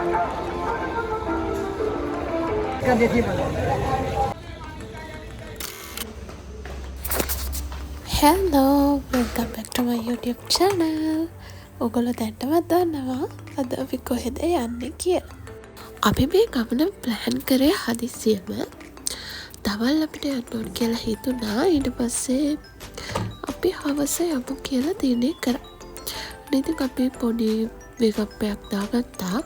Hello, welcome back to my YouTube channel. ඔගොල්ලෝ දැන්ටවත් දන්නවා අද අපි කොහෙද යන්නේ කියලා. අපි මේ ගමන ප්ලෑන් කරේ හදිස්සියම. දවල් අපිට යන්න ඕන කියලා හිතුණා. ඊට පස්සේ අපි හවස යමු කියලා තීරණය කරා. ඉතින් අපි පොඩි මේකප් එකක් දාගත්තා.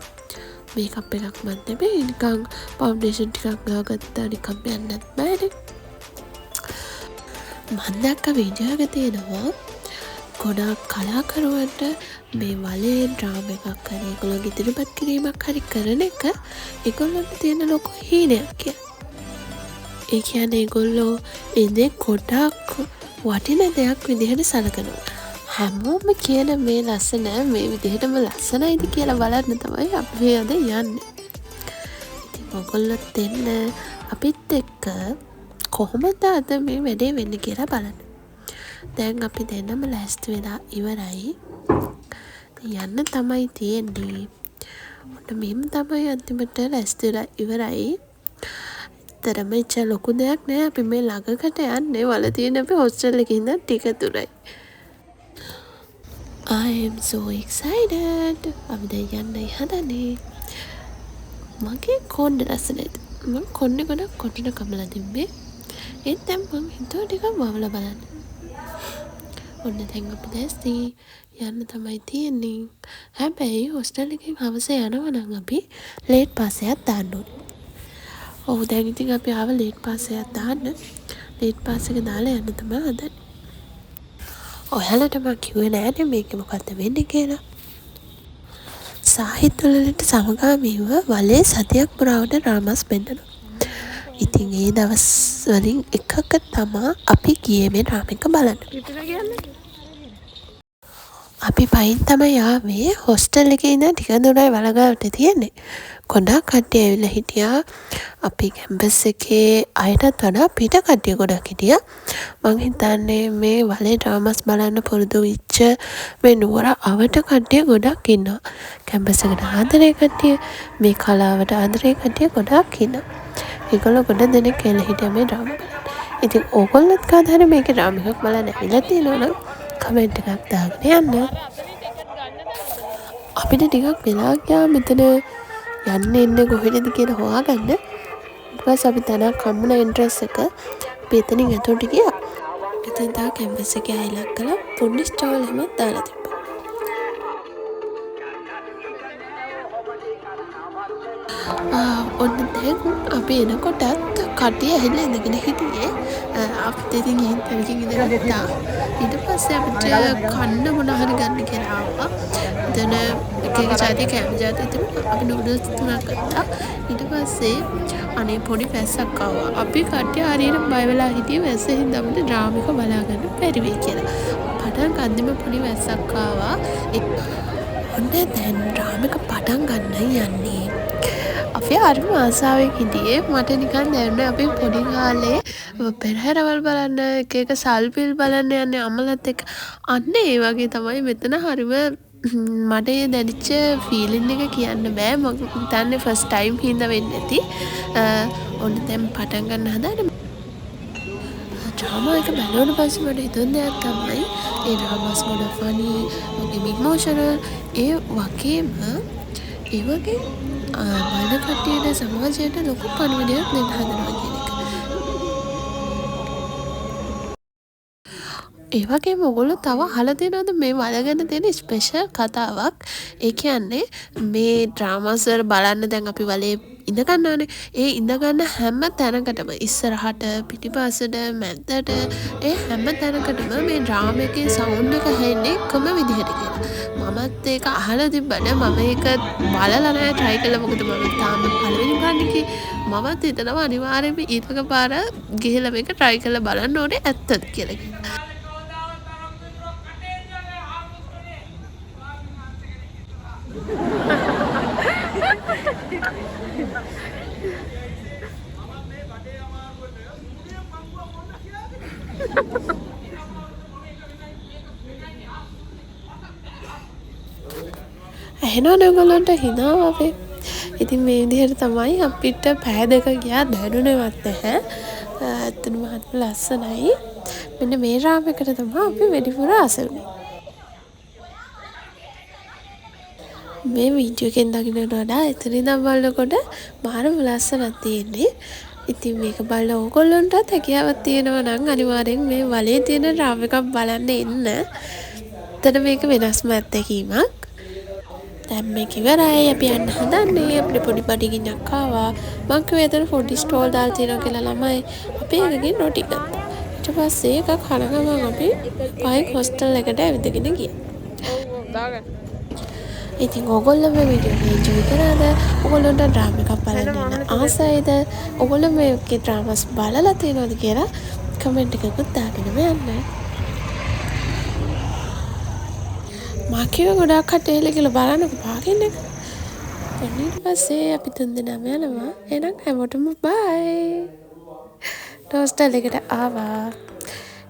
මේකප් එකක් මන් නෙමෙයි නිකන් ෆවුන්ඩේෂන් ටිකක් දාගත්තා. නිකන් යන්නත් බෑනේ. මන් දැක්ක වීඩියෝ එක තියෙනවා ගොඩාක් කලාකරුවන්ට මේ වලේ ඩ්‍රාම එකක් හරි ඒගොල්ලෝ ඉදිරිපත් කිරීමක් හරි කරන එක ඒගොල්ලන්ට තියෙන ලොකු හීනයක් කියලා. ඒ කියන්නේ ඒගොල්ලෝ ඉන්නේ ගොඩාක් වටින දෙයක් විදිහට සලකනවා. හැමෝම කියන මේ ලස්සන මේ විදිහටම ලස්සනයිද කියලා බලන්න තමයි අපි අද යන්නේ. ඉතින් ඔයගොල්ලෝ දෙන්න අපිත් එක්ක කොහොමද අද මේ වැඩේ වෙන්නේ කියලා බලන්න. දැන් අපි දෙන්නම ලෑස්ති වෙලා ඉවරයි. යන්න තමයි තියෙන්නේ. ඔන්න මෙහෙම තමයි අන්තිමට ලෑස්ති වෙලා ඉවරයි. තරම ඉච්ච ලොකු දෙයක් නෑ. අපි මේ ළඟකට යන්නේ. වල තියෙන අපි හොස්ටල් එකේ ඉඳන් ටික දුරයි. I am so excited. අපි දැන් යන්නයි හදන්නේ. මගේ කොණ්ඩ ලස්සනයිද? මම කොණ්ඩේ ගොඩක් කොටන කමලා තිබ්බේ. ඒත් දැන් මම හිතුවා ටිකක් වවලා බලන්න. ඔන්න දැන් අපි දැස්ති යන්න තමයි තියෙන්නේ. හැබැයි හොස්ටල් එකෙන් හවස යනවා නම් අපි ලේට් පාස් එකක් දාන්න ඕනේ. ඔව් දැන් ඉතින් අපි ආව ලේට් පාස් එකක් දාන්න. ලේට් පාස් එක දාලා යන්න තමයි හදන්නේ. ඔයාලට මම කිව්වේ නෑනේ මේකේ මොකද්ද වෙන්නේ කියලා. සාහිත්‍ය වලට සමගාමීව වලේ සතියක් පුරාවට ඩ්‍රාමාස් පෙන්නනවා. ඉතින් ඒ දවස් වලින් එකක තමා අපි ගියේ මේ ඩ්‍රාමා එක බලන්න. අපි පයින් තමයි ආවේ. හොස්ටල් එකේ ඉඳන් ටික දුරයි වලගාවට තියෙන්නේ. ගොඩක් කට්ටිය ඇවිල්ලා හිටියා. අපි කැම්පස් එකේ අයටත් වඩා පිට කට්ටිය ගොඩක් හිටියා. මං හිතන්නේ මේ වලේ ඩ්‍රාමාස් බලන්න පුරුදු වෙච්ච මේ නුවර අවට කට්ටිය ගොඩක් ඉන්නවා. කැම්පස් එකට ආදරේ කට්ටිය, මේ කලාවට ආදරේ කට්ටිය ගොඩක් ඉන්නවා. ඒගොල්ලෝ ගොඩ දෙනෙක් කියලා හිටියා මේ ඩ්‍රාමා බලන්න. ඉතින් ඕගොල්ලොත් කවදාද මේකේ ඩ්‍රාමා එකක් බලන්න ඇවිල්ලා තියෙනවා නම් කමෙන්ට් එකක් දාගෙන යන්න. අපිට ටිකක් වෙලා ගියා මෙතන යන්න එන්න කොහෙද කියලා හොයාගන්න. ඊට පස්සේ අපි තනක් හම්බුණා එන්ට්‍රන්ස් එක. අපි එතනින් ඇතුළට ගියා. එතෙන් තා කැම්පස් එකේ අයලක් කළා පොඩි ස්ටෝල් එකක් දාලා තිබ්බා. ඔන්න දැන් අපි එනකොටත් කට්ටිය ඇහිලා ඉඳගෙන හිටියේ. අපිත් ඉතින් ගිහින් තැනකින් ඉඳලා ගත්තා. ඊට පස්සේ අපිට කන්න මොන හරි ගන්න කියලා ආවා. එතන එක එක ජාතිය කෑම ජාතිය තිබුණා. අපි නූඩල්ස් තුනක් ගත්තා. ඊට පස්සේ අනේ පොඩි වැස්සක් ආවා. අපි කට්ටිය හරියට බය වෙලා හිටියේ වැස්ස හින්දා අපිට ඩ්‍රාමා එක බලා ගන්න බැරි වෙයි කියලා. පටන් ගන්නෙම පොඩි වැස්සක් ආවා. ඔන්න දැන් ඩ්‍රාමා එක පටන් ගන්නයි යන්නේ. අපි හරිම ආසාවෙන් හිටියේ. මට නිකන් දැනුනේ අපි පොඩි කාලේ පෙරහැරවල් බලන්න එක එක සල්පිල් බලන්න යන්නේ අම්මලත් එක්ක. අන්න ඒ වගේ තමයි මෙතන හරිම මට දැනෙච්ච ෆීලින් එක කියන්න බෑ. මම හිතන්නේ ෆස්ට් ටයිම් හින්දා වෙන්නේ නැති. ඔන්න දැන් පටන් ගන්න හදන්නේ. ඩ්‍රාමා එක බලන පස්සේ මට හිතුණ දෙයක් තමයි ඒ ඩ්‍රාමාස් ගොඩ ෆනි, වගේම ඉමෝෂනල් ඒ වගේම බලන කට්ටියට සමාජයට ලොකු පණිවිඩයක් දෙන්න හදනවා කියන එක. ඒ වගේම ඔයගොල්ලෝ තව අහලා තියෙනවද මේ වල ගැන තියෙන ස්පෙෂල් කතාවක්? ඒ කියන්නේ මේ ඩ්‍රාමාස් වල බලන්න දැන් අපි වලේ ඉඳ ගන්නවානේ. ඒ ඉඳ ගන්න හැම තැනකටම ඉස්සරහට, පිටිපස්සට, මැද්දට ඒ හැම තැනකටම මේ ඩ්‍රාමා එකේ සවුන්ඩ් එක හෙන්නේ එකම විදිහට කියලා. මමත් ඒක අහලා තිබ්බනේ. මම ඒක බලලා නැහැ, try කළා. මොකද මම තාම පළවෙනි පාර්ට් එකේ මමත් හිතනවා අනිවාර්යයෙන්ම ඊළඟ පාර ගිහලා මේක try කරලා බලන්න ඕනේ ඇත්තද කියලා. එහෙනම් ඔයගොල්ලන්ට හිනාව අපේ ඉතින් මේ විදිහට තමයි අපිට පැය දෙක ගියා දැනුණේවත් නැහැ. ඇත්තටම හරිම ලස්සනයි. මෙන්න මේ රාමයකට තමයි අපි වැඩිපුර ආස වුණේ. මේ වීඩියෝ එකෙන් දකින්නට වඩා එතන ඉඳන් බලනකොට මාරම ලස්සනක් තියෙන්නේ. ඉතින් මේක බලලා ඕගොල්ලන්ටත් හැකියාවක් තියෙනවා නම් අනිවාර්යෙන් මේ වලේ තියෙන රාම එකක් බලන්න එන්න. එතන මේක වෙනස්ම අත්දැකීමක්. දැන් මේක ඉවරයි. අපි යන්න හදන්නේ. අපිට පොඩි බඩගින්නක් ආවා. මං කිව්වා එතන ෆුඩ් ස්ටෝල් දාලා තියෙනවා කියලා ළමයි. අපි එකකින් රොටි ගත්තා. ඊට පස්සේ ඒක කන ගමන් අපි පයින් හොස්ටල් එකට ඇවිදගෙන ගියා. ඉතින් ඔයගොල්ලෝ මේ වීඩියෝ එක එන්ජොයි කරාද? ඔයගොල්ලන්ට ඩ්‍රාමා එකක් බලන්න යන ආසයිද? ඔයගොල්ලෝ මේකේ ඩ්‍රාමාස් බලලා තියෙනවද කියලා කමෙන්ට් එකකුත් දාගෙන යන්න. මා කිව්ව ගොඩාක් කටේල කියලා බලන්නකෝ පාගින්න එක. ඊට පස්සේ අපි තුන්දෙනාම යනවා. එහෙනම් හැමෝටම බයි. හොස්ටල් එකට ආවා.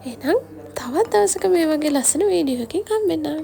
එහෙනම් තවත් දවසක මේ වගේ ලස්සන වීඩියෝ එකකින් හම්බෙන්නම්.